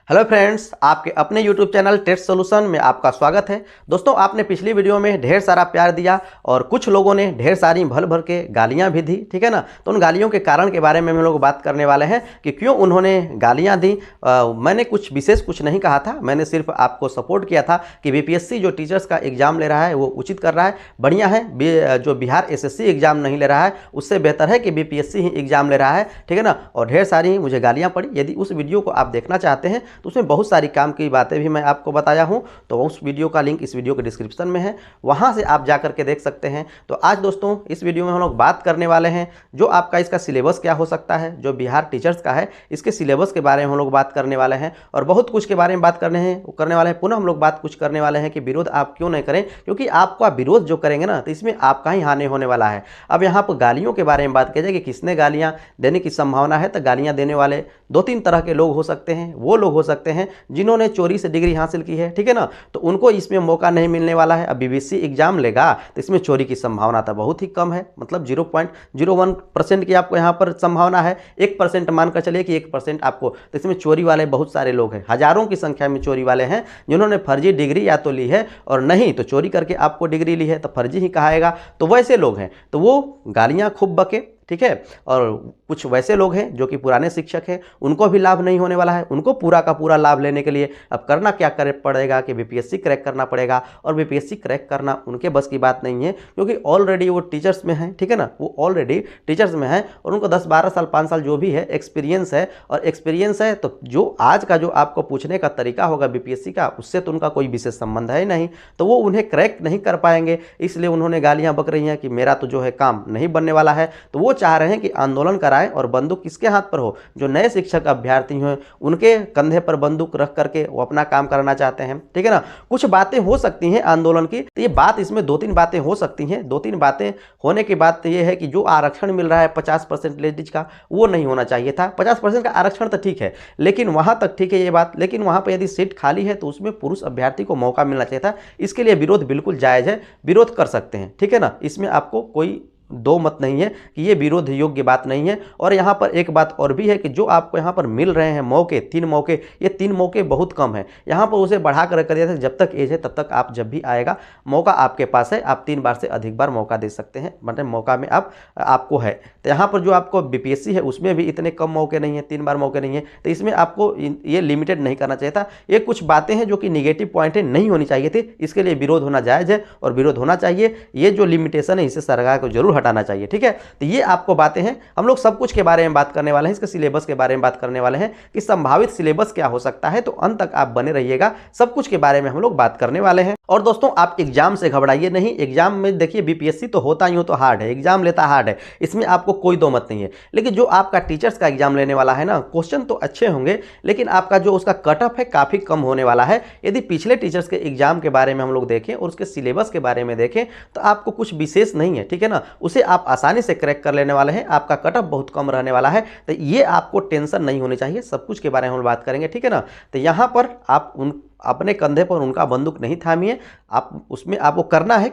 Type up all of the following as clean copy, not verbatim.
Hello friends, आपके अपने YouTube channel test solution में आपका स्वागत है। दोस्तों, आपने पिछली वीडियो में ढेर सारा प्यार दिया और कुछ लोगों ने ढेर सारी भर भर के गालियां भी दी, ठीक है ना। तो उन गालियों के कारण के बारे में हम लोग बात करने वाले हैं कि क्यों उन्होंने गालियां दी। मैंने कुछ विशेष कुछ नहीं कहा था, मैंने सिर्फ आपको सपोर्ट किया था कि बीपीएससी जो टीचर्स का एग्जाम ले रहा है वो उचित कर रहा है, बढ़िया है। जो बिहार एसएससी एग्जाम नहीं ले रहा है उससे बेहतर है कि बीपीएससी ही एग्जाम ले रहा है, ठीक है ना। और ढेर सारी मुझे गालियाँ पड़ी। यदि उस वीडियो को आप देखना चाहते हैं तो उसमें बहुत सारी काम की बातें भी मैं आपको बताया हूं, तो उस वीडियो का लिंक इस वीडियो के डिस्क्रिप्शन में है, वहां से आप जाकर के देख सकते हैं। तो आज दोस्तों इस वीडियो में हम लोग बात करने वाले हैं जो आपका इसका सिलेबस क्या हो सकता है, जो बिहार टीचर्स का है इसके सिलेबस के बारे में हम लोग बात करने वाले हैं और बहुत कुछ के बारे में बात करने वाले हैं। पुनः हम लोग बात कुछ करने वाले हैं कि विरोध आप क्यों नहीं करें, क्योंकि आपका विरोध जो करेंगे ना तो इसमें आपका ही हानि होने वाला है। अब यहाँ पर गालियों के बारे में बात की जाए कि किसने गालियाँ देने की संभावना है, तो गालियाँ देने वाले दो तीन तरह के लोग हो सकते हैं। वो लोग हो सकते हैं जिन्होंने चोरी से डिग्री हासिल की है, ठीक है ना, तो उनको इसमें मौका नहीं मिलने वाला है। अब बीबीएससी एग्जाम लेगा तो इसमें चोरी की संभावना तो बहुत ही कम है, मतलब 0.01% की आपको यहाँ पर संभावना है। 1% मानकर चलिए कि 1% आपको, तो इसमें चोरी वाले बहुत सारे लोग हैं, हजारों की संख्या में चोरी वाले हैं जिन्होंने फर्जी डिग्री या तो ली है और नहीं तो चोरी करके आपको डिग्री ली है तो फर्जी ही कहाएगा। तो वैसे लोग हैं तो वो गालियाँ खूब बके, ठीक है। और कुछ वैसे लोग हैं जो कि पुराने शिक्षक हैं, उनको भी लाभ नहीं होने वाला है। उनको पूरा का पूरा लाभ लेने के लिए अब करना क्या करे पड़ेगा कि बीपीएससी क्रैक करना पड़ेगा, और बीपीएससी क्रैक करना उनके बस की बात नहीं है क्योंकि ऑलरेडी वो टीचर्स में हैं, ठीक है ना, वो ऑलरेडी टीचर्स में हैं और उनको 10-12 साल 5 साल जो भी है एक्सपीरियंस है। और एक्सपीरियंस है तो जो आज का जो आपको पूछने का तरीका होगा बीपीएससी का, उससे तो उनका कोई विशेष संबंध है नहीं, तो वो उन्हें क्रैक नहीं कर पाएंगे। इसलिए उन्होंने गालियाँ बक रही हैं कि मेरा तो जो है काम नहीं बनने वाला है। तो वो चाह रहे हैं कि आंदोलन कराएं और बंदूक किसके हाथ पर हो, जो नए शिक्षक अभ्यर्थी हैं उनके कंधे पर बंदूक रख करके वो अपना काम करना चाहते हैं, ठीक है ना। कुछ बातें हो सकती हैं आंदोलन की, तो ये बात इसमें 2-3 बातें हो सकती हैं। 2-3 बातें होने की बात तो ये है कि जो आरक्षण मिल रहा है 50% लेडीज का, वो नहीं होना चाहिए था। 50% का आरक्षण तो ठीक है, लेकिन वहां तक ठीक है ये बात, लेकिन वहां पर यदि सीट खाली है तो उसमें पुरुष अभ्यर्थी को मौका मिलना चाहिए था। इसके लिए विरोध बिल्कुल जायज है, विरोध कर सकते हैं, ठीक है ना। इसमें आपको कोई दो मत नहीं है कि ये विरोध योग्य बात नहीं है। और यहाँ पर एक बात और भी है कि जो आपको यहाँ पर मिल रहे हैं मौके, 3 मौके, ये 3 मौके बहुत कम है। यहाँ पर उसे बढ़ा कर दिया था, जब तक एज है तब तक आप जब भी आएगा मौका आपके पास है, आप 3 बार से अधिक बार मौका दे सकते हैं, मतलब मौका में आपको है। तो यहाँ पर जो आपको बीपीएससी है उसमें भी इतने कम मौके नहीं है, 3 बार मौके नहीं है, तो इसमें आपको ये लिमिटेड नहीं करना चाहिए था। ये कुछ बातें हैं जो कि निगेटिव पॉइंट है, नहीं होनी चाहिए थी, इसके लिए विरोध होना जायज़ है और विरोध होना चाहिए। ये जो लिमिटेशन है इसे सरकार को जरूर हटाना चाहिए, ठीक है। तो ये आपको बातें हैं, हम लोग सब कुछ के बारे में बात करने वाले हैं, इसके सिलेबस के बारे में बात करने वाले हैं कि संभावित सिलेबस क्या हो सकता है। तो अंत तक आप बने रहिएगा, सब कुछ के बारे में हम लोग बात करने वाले हैं। और दोस्तों आप एग्जाम से घबराइए नहीं। एग्जाम में देखिए बीपीएससी तो होता यूं तो हार्ड है, एग्जाम लेता हार्ड है, इसमें आपको कोई दो मत नहीं है। लेकिन जो आपका टीचर्स का एग्जाम लेने वाला है ना, क्वेश्चन तो अच्छे होंगे लेकिन आपका जो उसका कट ऑफ है काफी कम होने वाला है। यदि पिछले टीचर्स के एग्जाम के बारे में हम लोग देखें और उसके सिलेबस के बारे में देखें तो आपको कुछ विशेष नहीं है, ठीक है ना, उसे आप आसानी से क्रैक कर लेने वाले हैं। आपका कट ऑफ बहुत कम रहने वाला है, तो ये आपको टेंशन नहीं होनी चाहिए। सब कुछ के बारे में हम बात करेंगे, ठीक है ना। तो यहाँ पर आप अपने कंधे पर उनका बंदूक नहीं थामिए, आप उसमें आपको करना है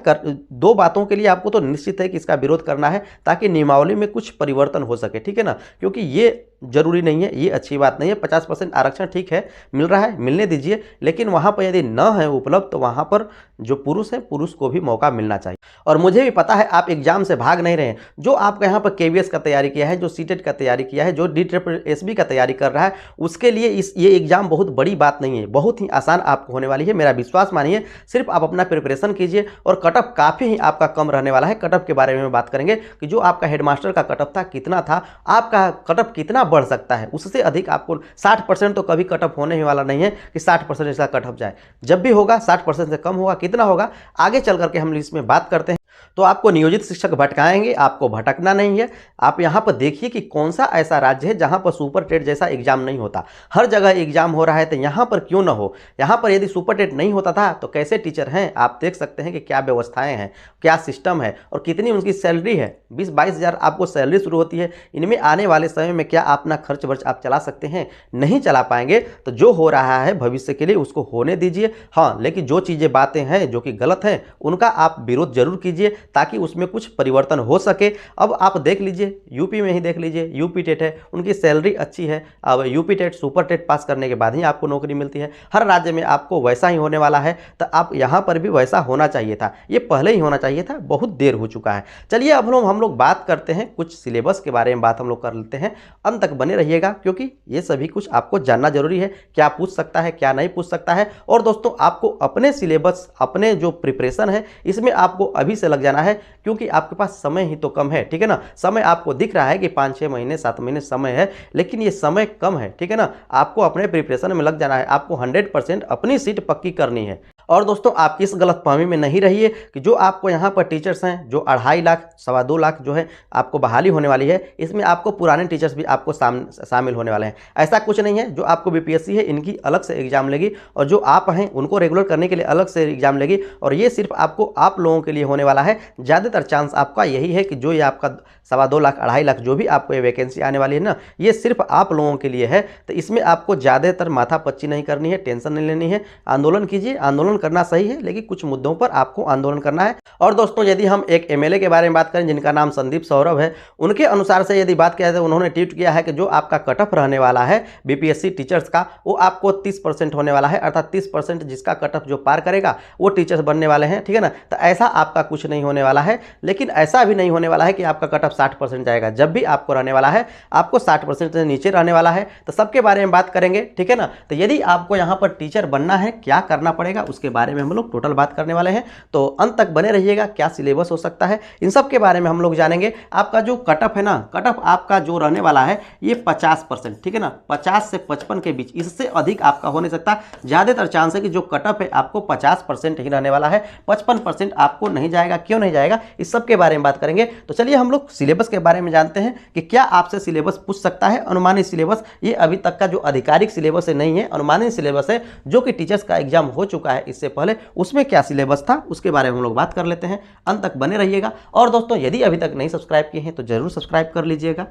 दो बातों के लिए आपको तो निश्चित है कि इसका विरोध करना है ताकि नियमावली में कुछ परिवर्तन हो सके, ठीक है ना, क्योंकि ये जरूरी नहीं है, ये अच्छी बात नहीं है। 50% आरक्षण ठीक है, मिल रहा है, मिलने दीजिए, लेकिन वहाँ पर यदि न है उपलब्ध तो वहाँ पर जो पुरुष है पुरुष को भी मौका मिलना चाहिए। और मुझे भी पता है आप एग्जाम से भाग नहीं रहे हैं। जो आपका यहाँ पर केवीएस का तैयारी किया है, जो सीटेट का तैयारी किया है, जो DSSB का तैयारी कर रहा है, उसके लिए ये एग्जाम बहुत बड़ी बात नहीं है, बहुत ही आसान आपको होने वाली है। मेरा विश्वास मानिए, सिर्फ आप अपना प्रिपरेशन कीजिए और कट ऑफ काफ़ी ही आपका कम रहने वाला है। कट ऑफ के बारे में बात करेंगे कि जो आपका हेडमास्टर का कट ऑफ था कितना था, आपका कट ऑफ कितना बढ़ सकता है, उससे अधिक आपको 60% तो कभी कट ऑफ होने ही वाला नहीं है कि 60% इसका कट ऑफ जाए। जब भी होगा 60% से कम होगा, कितना होगा आगे चल करके हम इसमें बात करते हैं। तो आपको नियोजित शिक्षक भटकाएंगे, आपको भटकना नहीं है। आप यहाँ पर देखिए कि कौन सा ऐसा राज्य है जहाँ पर सुपर टेट जैसा एग्जाम नहीं होता। हर जगह एग्जाम हो रहा है, तो यहाँ पर क्यों ना हो। यहाँ पर यदि सुपर टेट नहीं होता था तो कैसे टीचर हैं आप देख सकते हैं कि क्या व्यवस्थाएं हैं, क्या सिस्टम है और कितनी उनकी सैलरी है। 20-22 हज़ार आपको सैलरी शुरू होती है। इनमें आने वाले समय में क्या अपना खर्च वर्च आप चला सकते हैं? नहीं चला पाएंगे। तो जो हो रहा है भविष्य के लिए उसको होने दीजिए, हाँ, लेकिन जो चीज़ें बातें हैं जो कि गलत हैं उनका आप विरोध जरूर कीजिए ताकि उसमें कुछ परिवर्तन हो सके। अब आप देख लीजिए, यूपी में ही देख लीजिए, यूपी टेट है, उनकी सैलरी अच्छी है। अब UP TET super TET pass करने के बाद ही आपको नौकरी मिलती है। हर राज्य में आपको वैसा ही होने वाला है, तो आप यहाँ पर भी वैसा होना चाहिए था, ये पहले ही होना चाहिए था, बहुत देर हो चुका है। चलिए अब हम लोग बात करते हैं, कुछ सिलेबस के बारे में बात हम लोग कर लेते हैं। अंत तक बने रहिएगा, क्योंकि ये सभी कुछ आपको जानना जरूरी है, क्या पूछ सकता है क्या नहीं पूछ सकता है। और दोस्तों आपको अपने सिलेबस, अपने जो प्रिपरेशन है, इसमें आपको अभी से लग जाना है, क्योंकि आपके पास समय ही तो कम है, ठीक है ना। समय आपको दिख रहा है कि 5-6 महीने 7 महीने समय है, लेकिन ये समय कम है, ठीक है ना। आपको अपने प्रिपरेशन में लग जाना है, आपको 100% अपनी सीट पक्की करनी है। और दोस्तों आप इस गलतफहमी में नहीं रहिए कि जो आपको यहाँ पर टीचर्स हैं, जो 2.5 लाख 2.25 लाख जो है आपको बहाली होने वाली है, इसमें आपको पुराने टीचर्स भी आपको शामिल होने वाले हैं। ऐसा कुछ नहीं है। जो आपको बीपीएससी है इनकी अलग से एग्जाम लेगी, और जो आप हैं उनको रेगुलर करने के लिए अलग से एग्जाम लेगी, और ये सिर्फ आपको आप लोगों के लिए होने वाला है। ज़्यादातर चांस आपका यही है कि जो ये आपका 2.25 लाख 2.5 लाख जो भी आपको ये वैकेंसी आने वाली है ना, ये सिर्फ आप लोगों के लिए है। तो इसमें आपको ज़्यादातर माथापच्ची नहीं करनी है, टेंशन नहीं लेनी है। आंदोलन कीजिए, आंदोलन करना सही है, लेकिन कुछ मुद्दों पर आपको आंदोलन करना है। और दोस्तों यदि हम एक एमएलए के बारे में बात करें, जिनका नाम संदीप सौरभ है, उनके अनुसार से यदि बात किया जाए, उन्होंने ट्वीट किया है कि जो आपका कट ऑफ रहने वाला है बीपीएससी टीचर्स का, वो आपको 30% होने वाला है, अर्थात 30% जिसका कट ऑफ जो पार करेगा वो टीचर्स बनने वाले हैं, ठीक है ना। तो ऐसा आपका कुछ नहीं होने वाला है, लेकिन ऐसा भी नहीं होने वाला है कि आपका कट ऑफ 60% जाएगा। जब भी आपको रहने वाला है, आपको 60% से नीचे रहने वाला है। तो सबके बारे में बात करेंगे, ठीक है ना। तो यदि आपको यहाँ पर टीचर बनना है, क्या करना पड़ेगा, उसके बारे में हम लोग टोटल बात करने वाले हैं। तो अंत तक बने रहिएगा, क्या सिलेबस हो सकता है, इन सब के बारे में हम लोग जानेंगे। आपका जो कट ऑफ है ना, कट ऑफ आपका जो रहने वाला है ये 50%, ठीक है ना, 50 से 55 के बीच, इससे अधिक आपका हो नहीं सकता। ज्यादातर चांस है कि जो कट ऑफ है आपको 50% ही रहने वाला है, 55% आपको नहीं जाएगा। क्यों नहीं जाएगा, इस सब के बारे में बात करेंगे। तो चलिए हम लोग सिलेबस के बारे में जानते हैं कि क्या आपसे सिलेबस पूछ सकता है। अनुमानित सिलेबस, ये अभी तक का जो आधिकारिक सिलेबस है नहीं है, अनुमानित सिलेबस है, जो कि टीचर्स का एग्जाम हो चुका है इससे पहले, उसमें क्या सिलेबस था उसके बारे में हम लोग बात कर लेते हैं। अंत तक बने रहिएगा। और दोस्तों यदि अभी तक नहीं सब्सक्राइब किए हैं तो जरूर सब्सक्राइब कर लीजिएगा।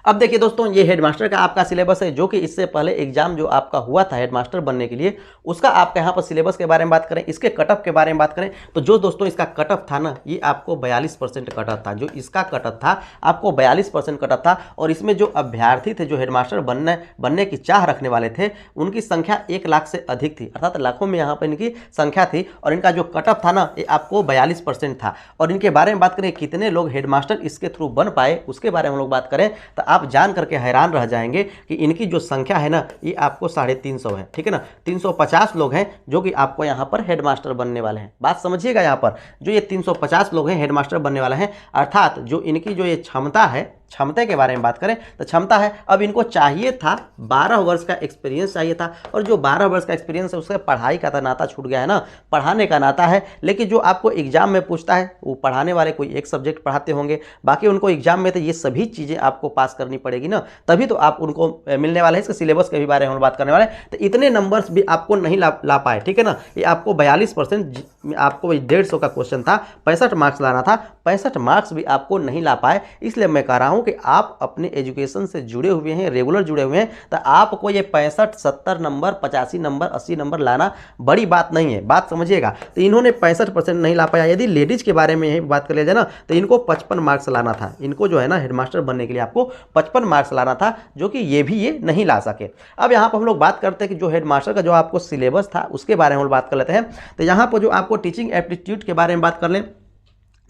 अब देखिए दोस्तों, ये हेडमास्टर का आपका सिलेबस है, जो कि इससे पहले एग्जाम जो आपका हुआ था हेडमास्टर बनने के लिए, उसका आपका यहाँ पर सिलेबस के बारे में बात करें, इसके कट ऑफ के बारे में बात करें, तो जो दोस्तों इसका कट ऑफ था ना, ये आपको 42% कट ऑफ था। जो इसका कट ऑफ था आपको 42% कट ऑफ था। और इसमें जो अभ्यर्थी थे, जो हेडमास्टर बनने की चाह रखने वाले थे, उनकी संख्या 1 लाख से अधिक थी, अर्थात लाखों में यहाँ पर इनकी संख्या थी। और इनका जो कट ऑफ था ना, ये आपको 42% था। और इनके बारे में बात करें कितने लोग हेडमास्टर इसके थ्रू बन पाए, उसके बारे में हम लोग बात करें, तो आप जान करके हैरान रह जाएंगे कि इनकी जो संख्या है ना, ये आपको 350 है, ठीक है ना। 350 लोग हैं जो कि आपको यहाँ पर हेडमास्टर बनने वाले हैं। बात समझिएगा, यहाँ पर जो ये 350 लोग हैं हेडमास्टर बनने वाले हैं, अर्थात जो इनकी जो ये क्षमता है, क्षमता के बारे में बात करें तो क्षमता है, अब इनको चाहिए था 12 वर्ष का एक्सपीरियंस चाहिए था। और जो 12 वर्ष का एक्सपीरियंस है उसका पढ़ाई का नाता छूट गया है ना, पढ़ाने का नाता है। लेकिन जो आपको एग्जाम में पूछता है, वो पढ़ाने वाले कोई एक सब्जेक्ट पढ़ाते होंगे, बाकी उनको एग्जाम में तो ये सभी चीज़ें आपको पास करनी पड़ेगी ना, तभी तो आप उनको मिलने वाले हैं। इसके सिलेबस के भी बारे में हम बात करने वाले हैं। तो इतने नंबर्स भी आपको नहीं ला पाए, ठीक है ना। ये आपको 42%, आपको 150 का क्वेश्चन था, 65 मार्क्स लाना था, 65 मार्क्स भी आपको नहीं ला पाए। इसलिए मैं कह रहा हूं कि आप अपने एजुकेशन से जुड़े हुए हैं, रेगुलर जुड़े हुए हैं, तो आपको ये 65, 70 नंबर, 85 नंबर, 80 नंबर लाना बड़ी बात नहीं है। बात समझिएगा। तो इन्होंने 65% नहीं ला पाया। यदि लेडीज के बारे में यही बात कर लिया जाए ना, तो इनको 55 मार्क्स लाना था। इनको जो है ना हेडमास्टर बनने के लिए आपको 55 मार्क्स लाना था, जो कि ये नहीं ला सके। अब यहाँ पर हम लोग बात करते हैं कि जो हेडमास्टर का जो आपको सिलेबस था उसके बारे में हम बात कर लेते हैं। तो यहाँ पर जो आपको टीचिंग एप्टीट्यूड के बारे में बात कर लें,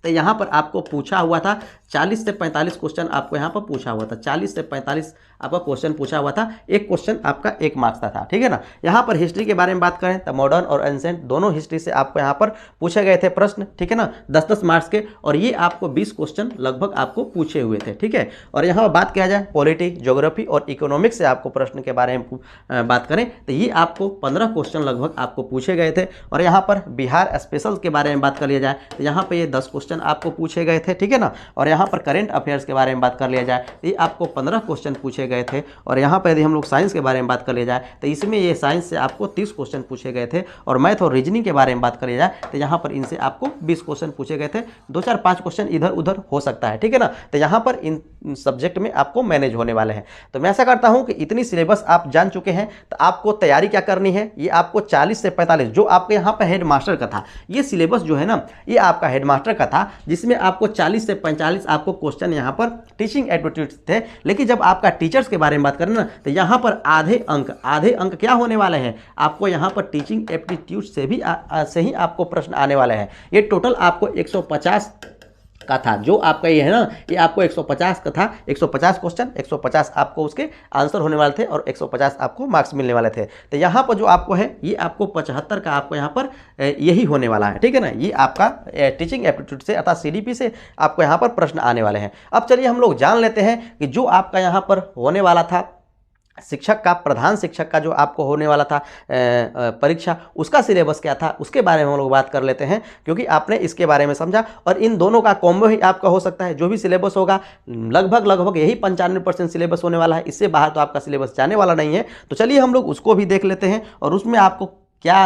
तो यहाँ पर आपको पूछा हुआ था 40 से 45 क्वेश्चन आपको यहाँ पर पूछा हुआ था। 40 से 45 आपका क्वेश्चन पूछा हुआ था। एक क्वेश्चन आपका 1 मार्क्स का था, ठीक है ना। यहाँ पर हिस्ट्री के बारे में बात करें तो मॉडर्न और एंसेंट दोनों हिस्ट्री से आपको यहाँ पर पूछे गए थे प्रश्न, ठीक है ना, 10-10 मार्क्स के। और ये आपको 20 क्वेश्चन लगभग आपको पूछे हुए थे, ठीक है। और यहाँ बात किया जाए पॉलिटी, ज्योग्राफी और इकोनॉमिक्स से आपको प्रश्न के बारे में बात करें तो ये आपको 15 क्वेश्चन लगभग आपको पूछे गए थे। और यहाँ पर बिहार स्पेशल के बारे में बात कर लिया जाए तो यहाँ पर ये 10 क्वेश्चन आपको पूछे गए थे, ठीक है ना। और यहाँ पर करेंट अफेयर्स के बारे में बात कर लिया जाए तो ये आपको 15 क्वेश्चन पूछे गए थे। और यहाँ पर यदि हम लोग साइंस के बारे में बात कर लिया जाए तो इसमें ये साइंस से आपको 30 क्वेश्चन पूछे गए थे। और मैथ और रीजनिंग के बारे में बात कर लिया जाए तो यहाँ पर इनसे आपको 20 क्वेश्चन पूछे गए थे। 2-4-5 क्वेश्चन इधर उधर हो सकता है, ठीक है ना। तो यहाँ पर इन सब्जेक्ट में आपको मैनेज होने वाले हैं। तो मैं ऐसा करता हूँ कि इतनी सिलेबस आप जान चुके हैं, तो आपको तैयारी क्या करनी है, ये आपको 40 से 45 जो आपके यहाँ पर हेड मास्टर का था, ये सिलेबस जो है ना ये आपका हेड मास्टर का था, जिसमें आपको 40 से 45 आपको क्वेश्चन यहाँ पर टीचिंग एप्टीट्यूड थे। लेकिन जब आपका टीचर्स के बारे में बात करें ना तो यहाँ पर आधे अंक क्या होने वाले हैं, आपको यहाँ पर टीचिंग एप्टीट्यूड से भी से ही आपको प्रश्न आने वाले हैं। ये टोटल आपको 150 का था, जो आपका ये है ना ये आपको 150 का था। 150 क्वेश्चन, 150 आपको उसके आंसर होने वाले थे और 150 आपको मार्क्स मिलने वाले थे। तो यहाँ पर जो आपको है ये आपको 75 का आपको यहाँ पर यही होने वाला है, ठीक है ना। ये आपका टीचिंग एप्टीट्यूड से अर्थात सीडीपी से आपको यहाँ पर प्रश्न आने वाले हैं। अब चलिए हम लोग जान लेते हैं कि जो आपका यहाँ पर होने वाला था शिक्षक का, प्रधान शिक्षक का जो आपको होने वाला था परीक्षा, उसका सिलेबस क्या था उसके बारे में हम लोग बात कर लेते हैं, क्योंकि आपने इसके बारे में समझा। और इन दोनों का कॉम्बो ही आपका हो सकता है। जो भी सिलेबस होगा लगभग यही 95% सिलेबस होने वाला है, इससे बाहर तो आपका सिलेबस जाने वाला नहीं है। तो चलिए हम लोग उसको भी देख लेते हैं और उसमें आपको क्या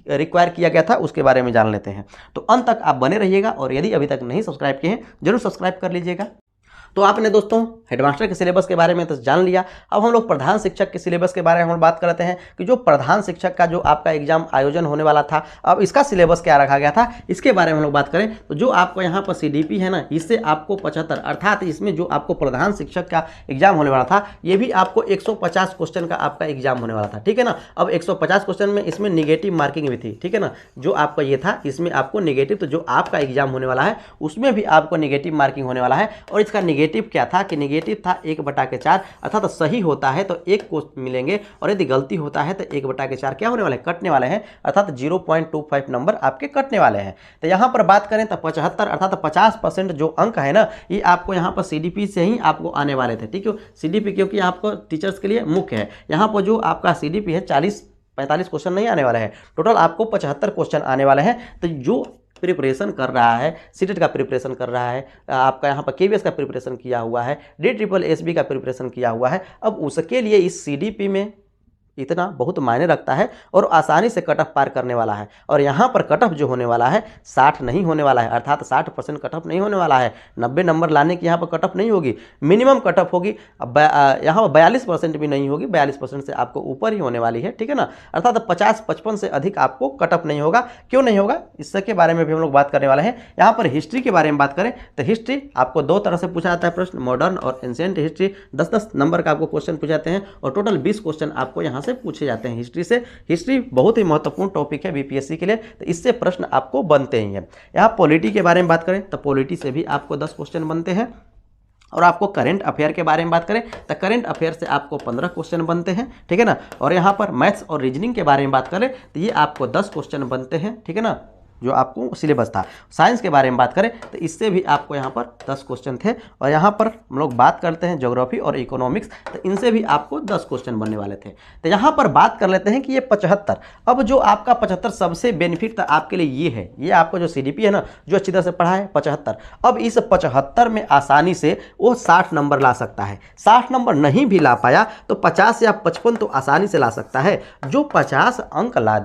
रिक्वायर किया गया था उसके बारे में जान लेते हैं। तो अंत तक आप बने रहिएगा और यदि अभी तक नहीं सब्सक्राइब किए हैं जरूर सब्सक्राइब कर लीजिएगा। तो आपने दोस्तों हेडमास्टर के सिलेबस के बारे में तो जान लिया। अब हम लोग प्रधान शिक्षक के सिलेबस के बारे में हम बात करते हैं कि जो प्रधान शिक्षक का जो आपका एग्जाम आयोजन होने वाला था, अब इसका सिलेबस क्या रखा गया था इसके बारे में हम लोग बात करें तो जो आपको यहाँ पर सीडीपी है ना, इससे आपको 75 अर्थात इसमें जो आपको प्रधान शिक्षक का एग्जाम होने वाला था ये भी आपको 150 क्वेश्चन का आपका एग्जाम होने वाला था, ठीक है ना। अब 150 क्वेश्चन में इसमें निगेटिव मार्किंग भी थी, ठीक है ना। जो आपका ये था इसमें आपको निगेटिव, तो जो आपका एग्जाम होने वाला है उसमें भी आपको निगेटिव मार्किंग होने वाला है। और इसका निगेटिव क्या था कि निगेटिव था 1/4 अर्थात सही होता है तो 1 को मिलेंगे और यदि गलती होता है तो 1/4 क्या होने वाले हैं, कटने वाले हैं, अर्थात 0.25 नंबर आपके कटने वाले हैं। तो यहाँ पर बात करें तो 75 अर्थात 50% जो अंक है ना ये आपको यहाँ पर सीडीपी से ही आपको आने वाले थे, ठीक है। सीडीपी क्योंकि आपको टीचर्स के लिए मुख्य है, यहाँ पर जो आपका सीडीपी है 40-45 क्वेश्चन नहीं आने वाले हैं, टोटल आपको 75 क्वेश्चन आने वाले हैं। तो जो प्रिपरेशन कर रहा है, सीटेट का प्रिपरेशन कर रहा है, आपका यहाँ पर केवीएस का प्रिपरेशन किया हुआ है, DSSB का प्रिपरेशन किया हुआ है, अब उसके लिए इस सीडीपी में इतना बहुत मायने रखता है और आसानी से कट ऑफ पार करने वाला है। और यहाँ पर कट ऑफ जो होने वाला है 60 नहीं होने वाला है, अर्थात 60% कट ऑफ नहीं होने वाला है। 90 नंबर लाने की यहाँ पर कट ऑफ नहीं होगी, मिनिमम कट ऑफ होगी। अब यहाँ पर 42% भी नहीं होगी, 42% से आपको ऊपर ही होने वाली है, ठीक है ना। अर्थात 50-55 से अधिक आपको कट ऑफ नहीं होगा। क्यों नहीं होगा इसके बारे में भी हम लोग बात करने वाले हैं। यहाँ पर हिस्ट्री के बारे में बात करें तो हिस्ट्री आपको 2 तरह से पूछा जाता है प्रश्न, मॉडर्न और एंशिएंट हिस्ट्री। 10-10 नंबर का आपको क्वेश्चन पूछे जाते हैं और टोटल 20 क्वेश्चन आपको यहाँ से पूछे जाते हैं हिस्ट्री से। हिस्ट्री बहुत ही महत्वपूर्ण टॉपिक है बीपीएससी के लिए, तो इससे प्रश्न आपको बनते ही हैं। यहाँ पॉलिटी के बारे में बात करें तो पॉलिटी से भी आपको 10 क्वेश्चन बनते हैं। और आपको करंट अफेयर के बारे में बात करें तो करंट अफेयर से आपको 15 क्वेश्चन बनते हैं, ठीक है ना। और यहाँ पर मैथ्स और रीजनिंग के बारे में बात करें तो ये आपको 10 क्वेश्चन बनते हैं, ठीक है ना, जो आपको सिलेबस था। साइंस के बारे में बात करें तो इससे भी आपको यहाँ पर 10 क्वेश्चन थे। और यहाँ पर हम लोग बात करते हैं ज्योग्राफी और इकोनॉमिक्स, तो इनसे भी आपको 10 क्वेश्चन बनने वाले थे। तो यहाँ पर बात कर लेते हैं कि ये 75, अब जो आपका 75 सबसे बेनिफिट था आपके लिए ये है, ये आपको जो सीडीपी है ना जो अच्छी तरह से पढ़ा है 75। अब इस 75 में आसानी से वो 60 नंबर ला सकता है। 60 नंबर नहीं भी ला पाया तो 50 या 55 तो आसानी से ला सकता है। जो 50 अंक ला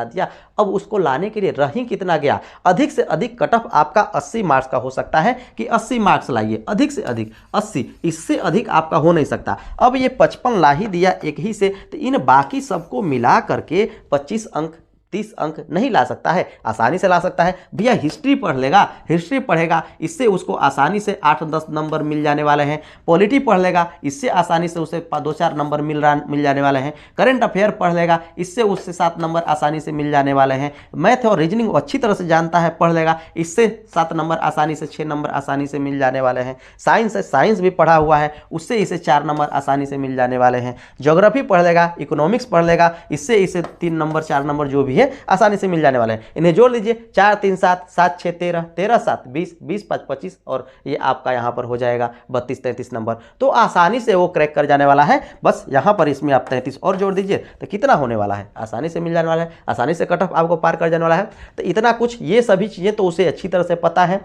दिया, अब उसको लाने के लिए रही कितना गया, अधिक से अधिक कट ऑफ आपका 80 मार्क्स का हो सकता है कि 80 मार्क्स लाइए, अधिक से अधिक 80, इससे अधिक आपका हो नहीं सकता। अब ये 55 ला ही दिया एक ही से, तो इन बाकी सबको मिला करके 25 अंक 30 अंक नहीं ला सकता है, आसानी से ला सकता है। भैया हिस्ट्री पढ़ लेगा, हिस्ट्री पढ़ेगा, इससे उसको आसानी से 8-10 नंबर मिल जाने वाले हैं। पॉलिटी पढ़ लेगा, इससे आसानी से उसे 2-4 नंबर मिल जाने वाले हैं। करंट अफेयर पढ़ लेगा, इससे उससे 7 नंबर आसानी से मिल जाने वाले हैं। मैथ और रीजनिंग अच्छी तरह से जानता है, पढ़ लेगा, इससे 7 नंबर आसानी से, 6 नंबर आसानी से मिल जाने वाले हैं। साइंस है, साइंस भी पढ़ा हुआ है, उससे इसे 4 नंबर आसानी से मिल जाने वाले हैं। ज्योग्राफी पढ़ लेगा, इकोनॉमिक्स पढ़ लेगा, इससे इसे 3 नंबर 4 नंबर जो भी है आसानी से मिल जाने वाले हैं। इन्हें जोड़ लीजिए, 4 3 7 7 6 13 13 7 20 20 5 25 और ये आपका यहाँ पर हो जाएगा 32 33 नंबर। तो आसानी से वो क्रैक कर जाने वाला है। बस यहाँ पर इसमें आप 33 और जोड़ दीजिए तो कितना होने वाला है, आसानी से मिल जाने वाला है, आसानी से कट ऑफ आपको पार कर जाने वाला है। तो इतना कुछ ये सभी चीज़ें तो उसे अच्छी तरह से पता है।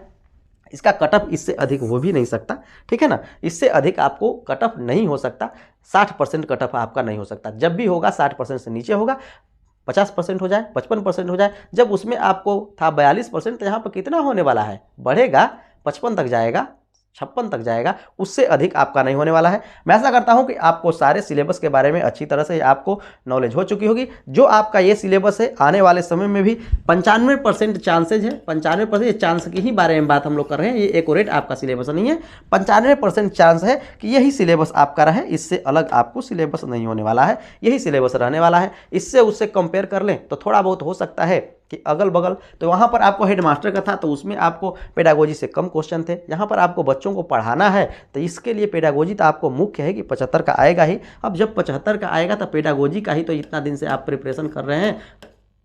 इसका कट ऑफ इससे अधिक हो भी नहीं सकता, ठीक है ना। इससे अधिक आपको कट ऑफ नहीं हो सकता, 60% कट ऑफ आपका नहीं हो सकता। जब भी होगा 60% से नीचे होगा, 50% हो जाए, 55% हो जाए। जब उसमें आपको था 42%, तो यहाँ पर कितना होने वाला है, बढ़ेगा, 55 तक जाएगा, 56 तक जाएगा, उससे अधिक आपका नहीं होने वाला है। मैं ऐसा करता हूं कि आपको सारे सिलेबस के बारे में अच्छी तरह से आपको नॉलेज हो चुकी होगी। जो आपका ये सिलेबस है, आने वाले समय में भी 95% चांसेज है, 95% चांस की ही बारे में बात हम लोग कर रहे हैं। ये एक्यूरेट आपका सिलेबस नहीं है, 95% चांस है कि यही सिलेबस आपका रहे, इससे अलग आपको सिलेबस नहीं होने वाला है, यही सिलेबस रहने वाला है। इससे उससे कंपेयर कर लें तो थोड़ा बहुत हो सकता है कि अगल बगल, तो वहाँ पर आपको हेडमास्टर का था तो उसमें आपको पेडागोजी से कम क्वेश्चन थे। यहाँ पर आपको बच्चों को पढ़ाना है तो इसके लिए पेडागोजी तो आपको मुख्य है कि 75 का आएगा ही। अब जब 75 का आएगा तो पेडागोजी का ही तो इतना दिन से आप प्रिपरेशन कर रहे हैं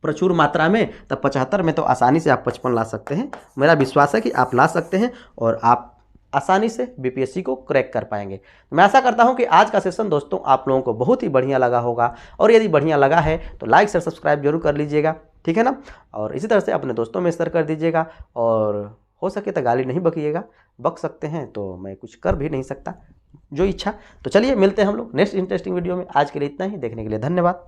प्रचुर मात्रा में, तब 75 में तो आसानी से आप 55 ला सकते हैं। मेरा विश्वास है कि आप ला सकते हैं और आप आसानी से बीपीएससी को क्रैक कर पाएंगे। मैं आशा करता हूं कि आज का सेशन दोस्तों आप लोगों को बहुत ही बढ़िया लगा होगा, और यदि बढ़िया लगा है तो लाइक शेयर सब्सक्राइब जरूर कर लीजिएगा, ठीक है ना। और इसी तरह से अपने दोस्तों में शेयर कर दीजिएगा, और हो सके तो गाली नहीं बकिएगा, बक सकते हैं तो मैं कुछ कर भी नहीं सकता, जो इच्छा। तो चलिए मिलते हैं हम लोग नेक्स्ट इंटरेस्टिंग वीडियो में। आज के लिए इतना ही, देखने के लिए धन्यवाद।